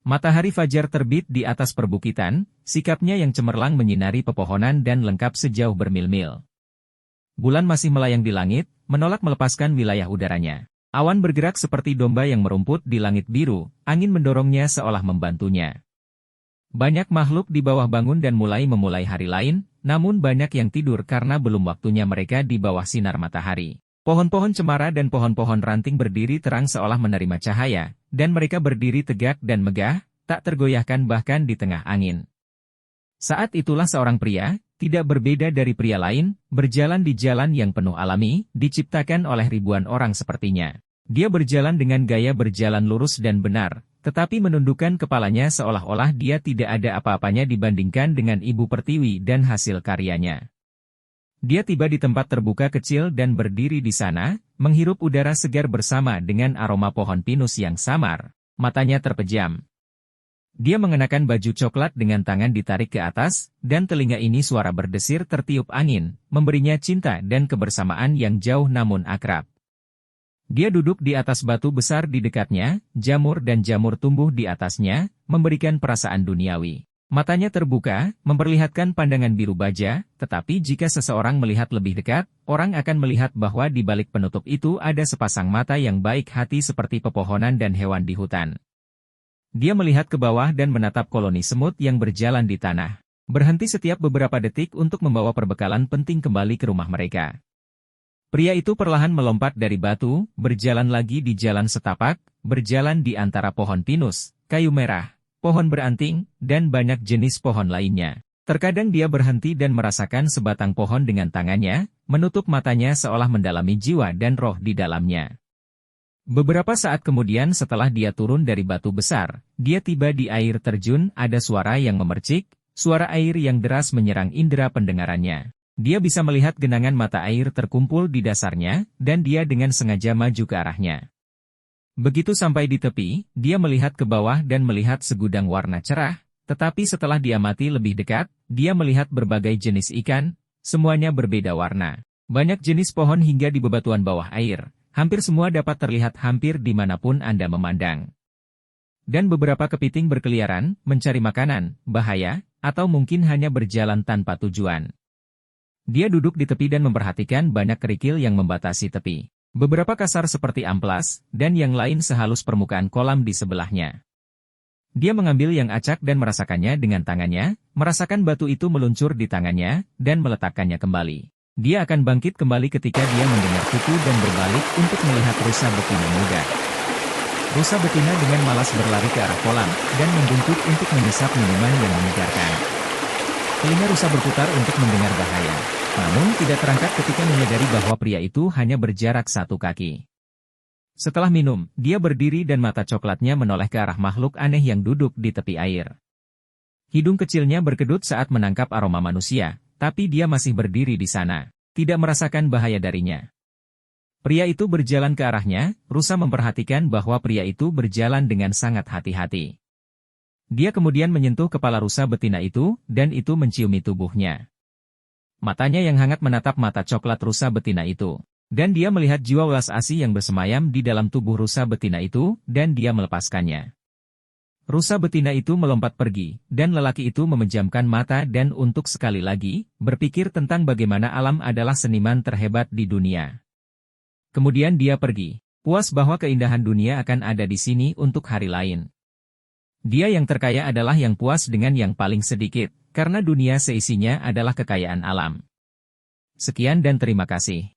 Matahari fajar terbit di atas perbukitan, sikapnya yang cemerlang menyinari pepohonan dan lengkap sejauh bermil-mil. Bulan masih melayang di langit, menolak melepaskan wilayah udaranya. Awan bergerak seperti domba yang merumput di langit biru, angin mendorongnya seolah membantunya. Banyak makhluk di bawah bangun dan memulai hari lain, namun banyak yang tidur karena belum waktunya mereka di bawah sinar matahari. Pohon-pohon cemara dan pohon-pohon ranting berdiri terang seolah menerima cahaya, dan mereka berdiri tegak dan megah, tak tergoyahkan bahkan di tengah angin. Saat itulah seorang pria, tidak berbeda dari pria lain, berjalan di jalan yang penuh alami, diciptakan oleh ribuan orang sepertinya. Dia berjalan dengan gaya berjalan lurus dan benar, tetapi menundukkan kepalanya seolah-olah dia tidak ada apa-apanya dibandingkan dengan Ibu Pertiwi dan hasil karyanya. Dia tiba di tempat terbuka kecil dan berdiri di sana, menghirup udara segar bersama dengan aroma pohon pinus yang samar. Matanya terpejam. Dia mengenakan baju coklat dengan tangan ditarik ke atas, dan telinga ini suara berdesir tertiup angin, memberinya cinta dan kebersamaan yang jauh namun akrab. Dia duduk di atas batu besar di dekatnya, jamur dan jamur tumbuh di atasnya, memberikan perasaan duniawi. Matanya terbuka, memperlihatkan pandangan biru baja, tetapi jika seseorang melihat lebih dekat, orang akan melihat bahwa di balik penutup itu ada sepasang mata yang baik hati seperti pepohonan dan hewan di hutan. Dia melihat ke bawah dan menatap koloni semut yang berjalan di tanah. Berhenti setiap beberapa detik untuk membawa perbekalan penting kembali ke rumah mereka. Pria itu perlahan melompat dari batu, berjalan lagi di jalan setapak, berjalan di antara pohon pinus, kayu merah, pohon beranting, dan banyak jenis pohon lainnya. Terkadang dia berhenti dan merasakan sebatang pohon dengan tangannya, menutup matanya seolah mendalami jiwa dan roh di dalamnya. Beberapa saat kemudian setelah dia turun dari batu besar, dia tiba di air terjun, ada suara yang memercik, suara air yang deras menyerang indera pendengarannya. Dia bisa melihat genangan mata air terkumpul di dasarnya, dan dia dengan sengaja maju ke arahnya. Begitu sampai di tepi, dia melihat ke bawah dan melihat segudang warna cerah, tetapi setelah diamati lebih dekat, dia melihat berbagai jenis ikan, semuanya berbeda warna. Banyak jenis pohon hingga di bebatuan bawah air, hampir semua dapat terlihat hampir dimanapun Anda memandang. Dan beberapa kepiting berkeliaran, mencari makanan, bahaya, atau mungkin hanya berjalan tanpa tujuan. Dia duduk di tepi dan memperhatikan banyak kerikil yang membatasi tepi. Beberapa kasar seperti amplas, dan yang lain sehalus permukaan kolam di sebelahnya. Dia mengambil yang acak dan merasakannya dengan tangannya, merasakan batu itu meluncur di tangannya, dan meletakkannya kembali. Dia akan bangkit kembali ketika dia mendengar kutu dan berbalik untuk melihat rusa betina muda. Rusa betina dengan malas berlari ke arah kolam, dan membungkuk untuk menyesap minuman yang menyegarkan. Telinga rusa berputar untuk mendengar bahaya. Namun tidak terangkat ketika menyadari bahwa pria itu hanya berjarak 1 kaki. Setelah minum, dia berdiri dan mata coklatnya menoleh ke arah makhluk aneh yang duduk di tepi air. Hidung kecilnya berkedut saat menangkap aroma manusia, tapi dia masih berdiri di sana, tidak merasakan bahaya darinya. Pria itu berjalan ke arahnya, rusa memperhatikan bahwa pria itu berjalan dengan sangat hati-hati. Dia kemudian menyentuh kepala rusa betina itu, dan itu menciumi tubuhnya. Matanya yang hangat menatap mata coklat rusa betina itu. Dan dia melihat jiwa welas asih yang bersemayam di dalam tubuh rusa betina itu, dan dia melepaskannya. Rusa betina itu melompat pergi, dan lelaki itu memejamkan mata dan untuk sekali lagi, berpikir tentang bagaimana alam adalah seniman terhebat di dunia. Kemudian dia pergi, puas bahwa keindahan dunia akan ada di sini untuk hari lain. Dia yang terkaya adalah yang puas dengan yang paling sedikit, karena dunia seisinya adalah kekayaan alam. Sekian dan terima kasih.